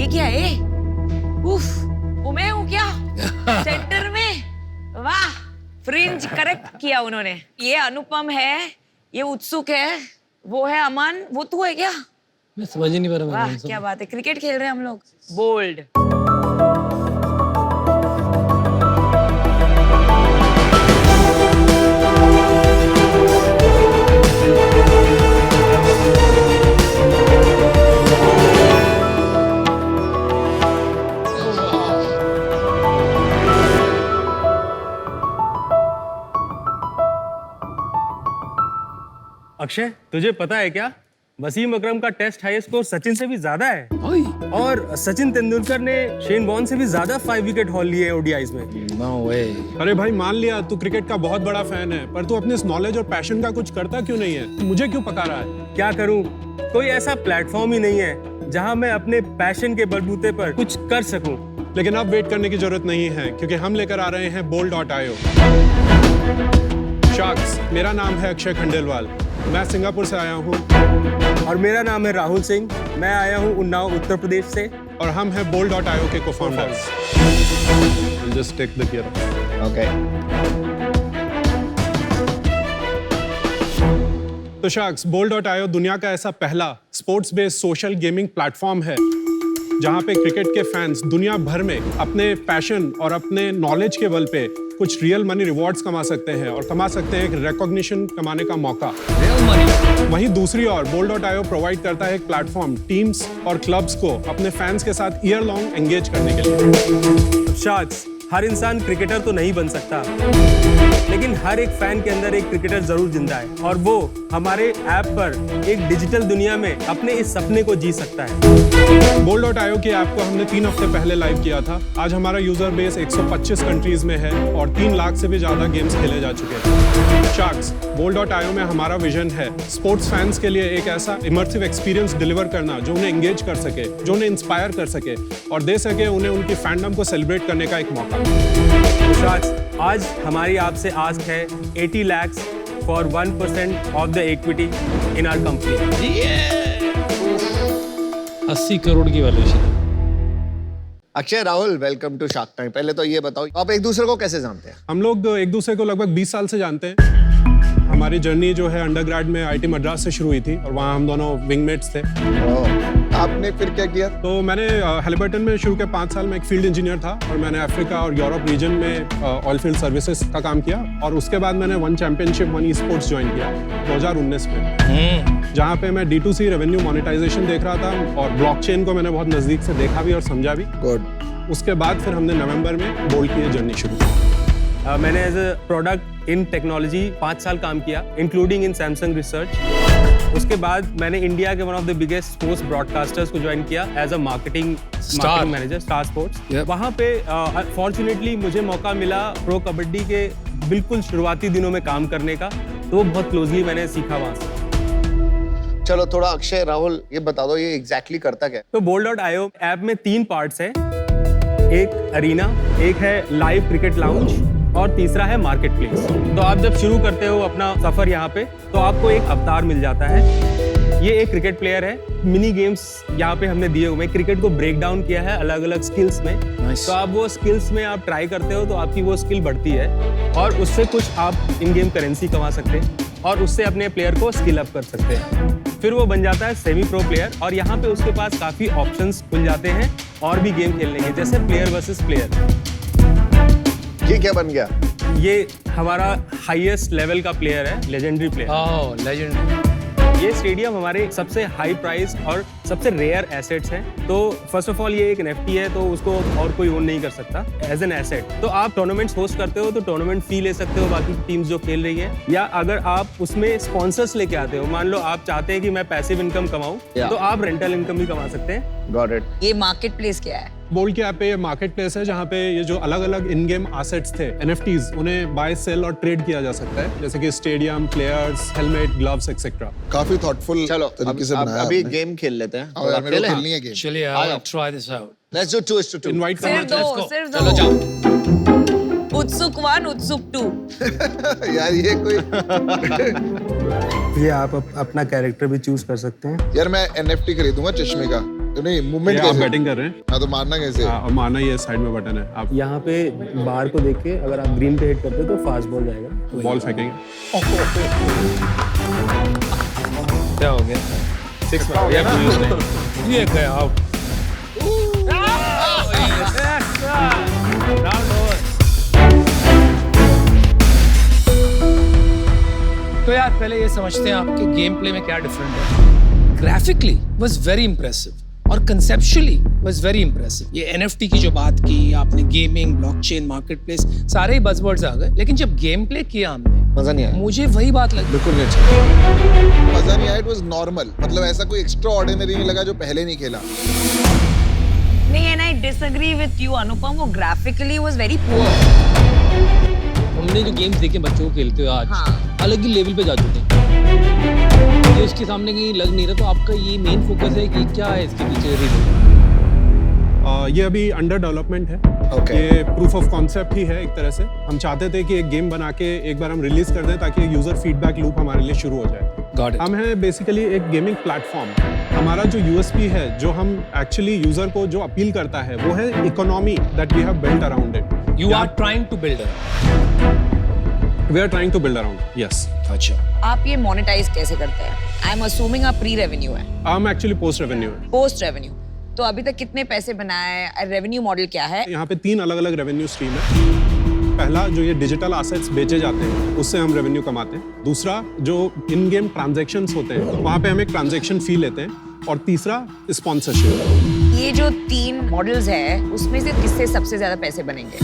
ये क्या है? उफ, वो मैं हूँ क्या? सेंटर में? वाह, फ्रिंज करेक्ट किया उन्होंने। ये अनुपम है, ये उत्सुक है, वो है अमन, वो तू है क्या? मैं समझ ही नहीं पा रहा। वाह, क्या बात है, क्रिकेट खेल रहे हैं हम लोग। बोल्ड। अक्षय, तुझे पता है क्या, वसीम अकरम का टेस्ट हाईएस्ट स्कोर सचिन से भी ज्यादा है। और सचिन तेंदुलकर ने शेन वॉर्न से भी ज्यादा 5 विकेट हॉल लिए ओडीआईज में। No way. अरे भाई, मान लिया तू क्रिकेट का बहुत बड़ा फैन है, पर तू अपने इस नॉलेज और पैशन का कुछ करता क्यों नहीं है? मुझे क्यों पका रहा है? क्या करूं, कोई ऐसा प्लेटफॉर्म ही नहीं है जहां मैं अपने पैशन के बलबूते पर कुछ कर सकूं। लेकिन अब वेट करने की जरूरत नहीं है, क्योंकि हम लेकर आ रहे हैं bold.io। शार्क्स, मेरा नाम है अक्षय खंडेलवाल, मैं सिंगापुर से आया हूँ। और मेरा नाम है राहुल सिंह, मैं आया हूँ उन्नाव उत्तर प्रदेश से। और हम हैं bold.io के co-founders. Just take the gear. Okay. तो शार्क्स, bold.io दुनिया का ऐसा पहला sports based social gaming platform है जहां पे क्रिकेट के फैंस दुनिया भर में अपने पैशन और अपने नॉलेज के बल पे कुछ रियल मनी रिवॉर्ड्स कमा सकते हैं और कमा सकते हैं एक रिकॉग्निशन कमाने का मौका। वहीं दूसरी ओर bold.io प्रोवाइड करता है एक प्लेटफॉर्म टीम्स और क्लब्स को अपने फैंस के साथ ईयर लॉन्ग एंगेज करने के लिए। शार्क्स, हर इंसान क्रिकेटर तो नहीं बन सकता, लेकिन हर एक फैन के अंदर एक क्रिकेटर जरूर जिंदा है और वो हमारे ऐप पर एक डिजिटल दुनिया में अपने इस सपने को जी सकता है। bold.io की ऐप को हमने 3 हफ्ते पहले लाइव किया था। आज हमारा यूजर बेस 125 कंट्रीज में है और 3 लाख से भी ज्यादा गेम्स खेले जा चुके हैं। शार्क्स, bold.io में हमारा विजन है स्पोर्ट्स फैंस के लिए एक ऐसा इमर्सिव एक्सपीरियंस डिलीवर करना जो उन्हें एंगेज कर सके, जो उन्हें इंस्पायर कर सके और दे सके उन्हें उनकी फैंडम को सेलिब्रेट करने का एक मौका। शार्क्स, आज हमारी आपसे आस्क है 80 lakhs for 1% of the equity in our company. 80 crore की valuation. Akshay, Rahul, welcome to shark time. पहले तो ये बताओ, आप एक दूसरे को कैसे जानते हैं? हम लोग एक दूसरे को लगभग 20 साल से जानते हैं। हमारी जर्नी जो है अंडरग्रेड में आईटी मद्रास से शुरू हुई थी और वहाँ हम दोनों विंगमेट्स थे। आपने फिर क्या किया? तो मैंने हैलिबर्टन में शुरू के 5 साल में एक फील्ड इंजीनियर था और मैंने अफ्रीका और यूरोप रीजन में ऑयल फील्ड सर्विसेज का काम किया और उसके बाद मैंने one championship one e sports join किया 2019 में, जहाँ पे मैं D2C रेवेन्यू मोनेटाइजेशन देख रहा था और ब्लॉकचेन को मैंने बहुत नजदीक से देखा भी और समझा भी। गुड। उसके बाद फिर हमने नवंबर में बोल्ड की ये जर्नी शुरू की। मैंने as a product in technology 5 साल काम किया, इंक्लूडिंग इन सैमसंग रिसर्च। उसके बाद मैंने इंडिया के one of the biggest sports broadcasters को ज्वाइन किया as a marketing manager, Star Sports. वहाँ पे फॉर्चुनेटली मुझे मौका मिला प्रो कबड्डी के बिल्कुल शुरुआती दिनों में काम करने का, तो वो बहुत क्लोजली मैंने सीखा वहाँ से। चलो थोड़ा अक्षय, राहुल, ये बता दो ये एग्जैक्टली करता क्या है? तो bold.io ऐप में 3 पार्ट्स हैं, एक अरीना, एक है लाइव क्रिकेट लाउंज और तीसरा है मार्केट प्लेस। तो आप जब शुरू करते हो अपना सफर यहाँ पे, तो आपको एक अवतार मिल जाता है। ये एक क्रिकेट प्लेयर है, मिनी गेम्स यहाँ पे हमने दिए हुए, क्रिकेट को ब्रेक डाउन किया है अलग अलग स्किल्स में। तो आप वो स्किल्स में आप ट्राई करते हो तो आपकी वो स्किल बढ़ती है और उससे कुछ आप इन गेम करेंसी कमा सकते हैं और उससे अपने प्लेयर को स्किल अप कर सकते हैं। फिर वो बन जाता है सेमी प्रो प्लेयर और यहाँ पे उसके पास काफी ऑप्शंस खुल जाते हैं और भी गेम खेलने के, जैसे प्लेयर वर्सेस प्लेयर। ये क्या बन गया? ये हमारा हाईएस्ट लेवल का प्लेयर है, लेजेंडरी प्लेयर। ओह, लेजेंड। ये स्टेडियम हमारे सबसे हाई प्राइस और सबसे रेयर एसेट्स हैं। तो फर्स्ट ऑफ ऑल ये एक NFT है, तो उसको और कोई ओन नहीं कर सकता एज एन एसेट। तो आप टूर्नामेंट्स होस्ट करते हो तो टूर्नामेंट फी ले सकते हो बाकी टीम्स जो खेल रही है, या अगर आप उसमें स्पॉन्सर्स लेके आते हो, मान लो आप चाहते हैं कि मैं पैसिव इनकम कमाऊं, तो आप रेंटल इनकम भी कमा सकते हैं। Got it. ये मार्केट प्लेस क्या है? बोल्ड के ऐप पे ये मार्केट प्लेस है जहाँ पे ये जो अलग अलग इन गेम एसेट्स थे, NFTs, उन्हें बाय सेल और ट्रेड किया जा सकता है, जैसे कि stadium, players, helmet, gloves etcetera. काफी थॉटफुल चलो तरीके से बनाया अभी आपने। गेम खेल लेते हैं। आओ यार, मेरे को खेलनी है गेम। चलिए, I will try this out. Let's do 2:2। Invite सिर्फ करना दो, सिर्फ चलो दो। जाओ। उत्सुक 1, उत्सुक 2। यार ये कोई ये आप अपना कैरेक्टर भी चूज कर सकते हैं। यार मैं NFT खरीदूंगा चश्मे का। नहीं मूवमेंट ये आप कैसे? बैटिंग कर रहे हैं। हाँ तो मारना कैसे? और मारना ये साइड में बटन है। आप यहाँ पे बार को देख के अगर आप ग्रीन पे हिट करते हो तो फास्ट बॉल जाएगा। बॉल फेंकेंगे। क्या हो गया? 6 ये गया आउट। तो यार पहले ये समझते हैं आपके गेम प्ले में क्या डिफरेंट है। ग्राफिकली वाज वेरी इंप्रेसिव और कंसेप्चुअली वाज वेरी इंप्रेसिव। ये एनएफटी की जो बात की आपने, गेमिंग, ब्लॉकचेन, मार्केटप्लेस, सारे ही बज़वर्ड्स आ गए, लेकिन जब गेम प्ले किया हमने, मजा नहीं आया। मुझे वही बात लगी। बिल्कुल नहीं अच्छा। मजा नहीं आया, इट वाज नॉर्मल, मतलब ऐसा कोई एक्स्ट्रा ऑर्डिनरी नहीं लगा जो पहले नहीं खेला। नहीं, and I disagree with you Anupam, वो ग्राफिकली वाज वेरी पुअर। हमने जो गेम्स देखे बच्चों को खेलते हुए आज, हाँ। अलग ही लेवल पे जा चुके हैं। ये उसके सामने कहीं लग नहीं रहा, तो आपका ये मेन फोकस है कि क्या है इसके पीछे रीजन? ये अभी अंडर डेवलपमेंट है। Okay. ये प्रूफ ऑफ कॉन्सेप्ट ही है एक तरह से। हम चाहते थे कि एक गेम बना के एक बार हम रिलीज कर दें ताकि एक यूजर फीडबैक लूप हमारे लिए शुरू हो जाए। Got it. हम हैं बेसिकली एक गेमिंग प्लेटफॉर्म। हमारा जो यूएसपी है, जो हम एक्चुअली यूजर को जो अपील करता है, वो है economy that we have built around it. You are trying to build it. We are trying to build around, yes. अच्छा। आप ये मोनेटाइज कैसे करते हैं? आई एम असूमिंग आप प्री रेवेन्यू है, हम एक्चुअली पोस्ट रेवेन्यू है। Post revenue. तो अभी तक कितने पैसे बनाए? रेवेन्यू मॉडल क्या है? यहाँ पे 3 अलग अलग रेवेन्यू स्ट्रीम है। पहला जो ये डिजिटल एसेट्स बेचे जाते हैं, उससे हम रेवेन्यू कमाते हैं। दूसरा जो इन गेम ट्रांजैक्शंस होते हैं, वहाँ पे हम एक ट्रांजैक्शन फी लेते हैं। और तीसरा स्पॉन्सरशिप। ये जो 3 मॉडल्स है, उसमें से किससे सबसे ज्यादा पैसे बनेंगे?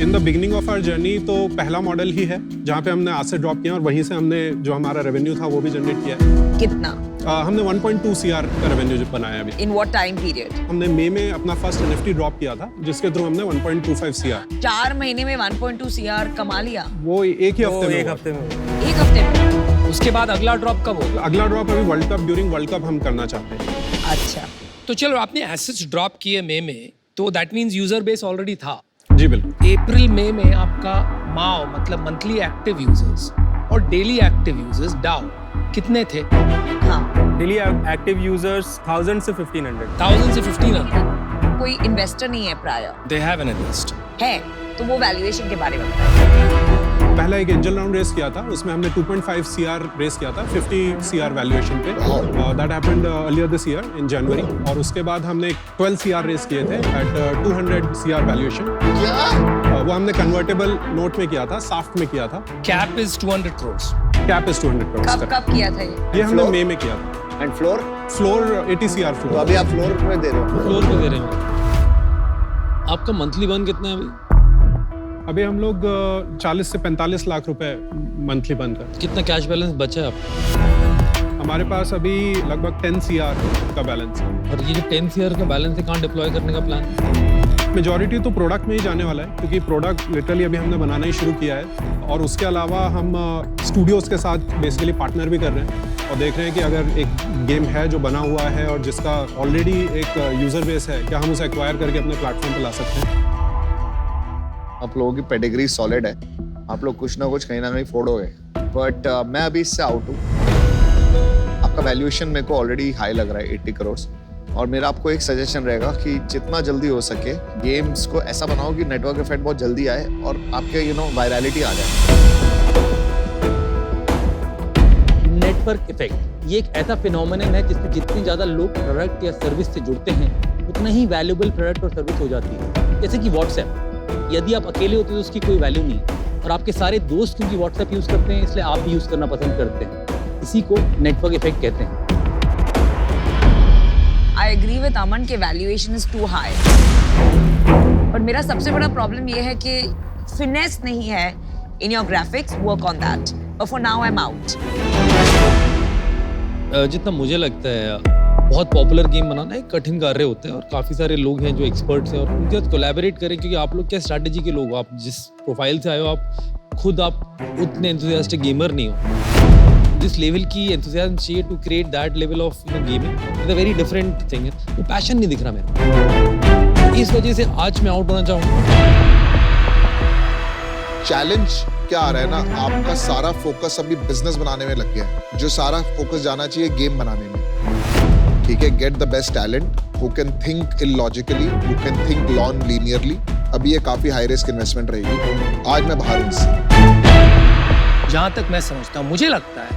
In the beginning of our journey तो पहला मॉडल ही है जहाँ पे हमने एसेट ड्रॉप किया और वहीं से हमने जो हमारा रेवेन्यू था वो भी जनरेट किया है। कितना? हमने 1.2 CR का रेवेन्यू जो बनाया अभी। In what time period? हमने मई में अपना फर्स्ट NFT ड्रॉप किया था, जिसके थ्रू हमने 1.25 CR। 4 महीने में 1.2 CR कमा लिया? वो एक ही हफ्ते में एक हुआ। हफ्ते में एक हफ्ते में? उसके बाद अगला ड्रॉप कब होगा? अगला ड्रॉप अभी world cup, during world cup हम करना चाहते हैं। अच्छा, तो चलो, आपने एसेट्स ड्रॉप किए मई में, तो that means user base already था। जी बिल्कुल। अप्रैल मई में आपका माओ मतलब मंथली एक्टिव यूजर्स और डेली एक्टिव यूजर्स डाउ कितने थे? हाँ। डेली एक्टिव यूजर्स 1000 से 1500। 1000 से 1500। कोई इन्वेस्टर नहीं है prior? They have an investor. है, तो वो वैल्यूएशन के बारे में बताइए। पहला एक एंजल राउंड रेस किया था, उसमें हमने 2.5 CR रेस किया था 50 CR वैल्यूएशन पे। That happened earlier this year in January. और उसके बाद हमने 12 CR रेस किए थे एट 200 CR वैल्यूएशन। क्या? वो हमने कन्वर्टेबल नोट में किया था, साफ्ट में किया था। Cap is 200 crores। Cap is 200 कब करोड़। कब किया था ये? ये हमने Floor? मई में किया था। And floor? फ्लोर 80 CR तो फ्लोर। अभी आप फ्लोर में दे रहे हो? फ्लोर पे दे रहे हैं। आपका मंथली बर्न कितना है अभी? अभी हम लोग 40 से 45 लाख रुपए मंथली बन कर। कितना कैश बैलेंस बचा है आपका? हमारे पास अभी लगभग 10 CR का बैलेंस है। और ये जो 10 CR का बैलेंस है, कहाँ डिप्लॉय करने का प्लान? मेजॉरिटी तो प्रोडक्ट में ही जाने वाला है, क्योंकि प्रोडक्ट लिटरली अभी हमने बनाना ही शुरू किया है। और उसके अलावा हम स्टूडियोज के साथ बेसिकली पार्टनर भी कर रहे हैं और देख रहे हैं कि अगर एक गेम है जो बना हुआ है और जिसका ऑलरेडी एक यूजर बेस है, क्या हम उसे एक्वायर करके अपने प्लेटफॉर्म पे ला सकते हैं। आप लोगों की पेडिग्री सॉलिड है, आप लोग कुछ ना कुछ कहीं ना कहीं फोड़ोगे। बट मैं अभी इससे आउट हूँ। आपका वैल्यूएशन मेरे को ऑलरेडी हाई लग रहा है 80 करोड़। और मेरा आपको एक सजेशन रहेगा कि जितना जल्दी हो सके गेम्स को ऐसा बनाओ कि नेटवर्क इफेक्ट बहुत जल्दी आए और आपके वायरलिटी आ जाए। नेटवर्क इफेक्ट ये एक ऐसा फिनोमेनन है जिसमें जितने ज़्यादा लोग प्रोडक्ट या सर्विस से जुड़ते हैं, उतना ही वैल्यूएबल प्रोडक्ट और सर्विस हो जाती है। जैसे कि व्हाट्सएप, यदि आप अकेले होते तो उसकी कोई वैल्यू नहीं, और आपके सारे दोस्त क्योंकि व्हाट्सएप यूज़ करते हैं, इसलिए आप भी यूज़ करना पसंद करते हैं। इसी को नेटवर्क इफेक्ट कहते हैं। आई एग्री विद अमन के वैल्यूएशन इज टू हाई, पर मेरा सबसे बड़ा प्रॉब्लम ये है कि फिनेस नहीं है in your graphics. Work on that, but for now I am out. जितना मुझे लगता है, बहुत पॉपुलर गेम बनाना एक कठिन कार्य होता है और काफ़ी सारे लोग हैं जो एक्सपर्ट्स हैं, और उनके साथ कोलैबोरेट करें, क्योंकि आप लोग क्या स्ट्रैटेजी के लोग हो, आप जिस प्रोफाइल से आए हो, आप खुद आप उतने एंथुसियास्टिक गेमर नहीं हो। जिस लेवल की एंथुसियाज्म चाहिए to create that level of gaming is a very different thing है। तो पैशन नहीं दिख रहा मेरा, इस वजह से आज मैं आउट होना चाहूँगा। चैलेंज क्या आ रहा है ना, आपका सारा फोकस अभी बिजनेस बनाने में लग गया है, जो सारा फोकस जाना चाहिए गेम बनाने में। ठीक है, get the best talent who can think illogically, who can think non linearly. अभी ये काफी हाई रिस्क इन्वेस्टमेंट रहेगी. आज मैं बाहर हूं इससे. जहां तक मैं समझता हूं, मुझे लगता है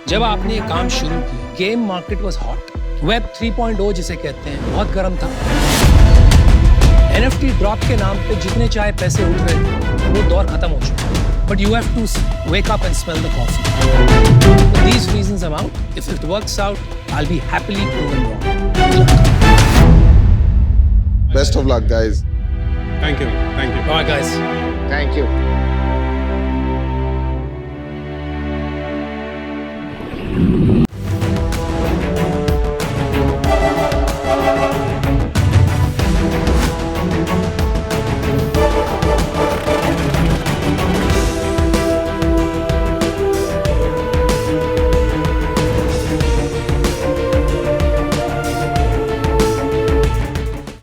जब आपने ये काम शुरू किया, game market was hot. Web 3.0 जिसे कहते हैं, बहुत गर्म था. NFT ड्रॉप के नाम पे जितने चाहे पैसे उठ रहे थे, वो दौर खत्म हो चुका है. But you have to wake up and smell the coffee. For these reasons I'm out. If it works out, I'll be happily proven wrong. Good luck. Best of luck, guys. Thank you. All right, guys. Thank you.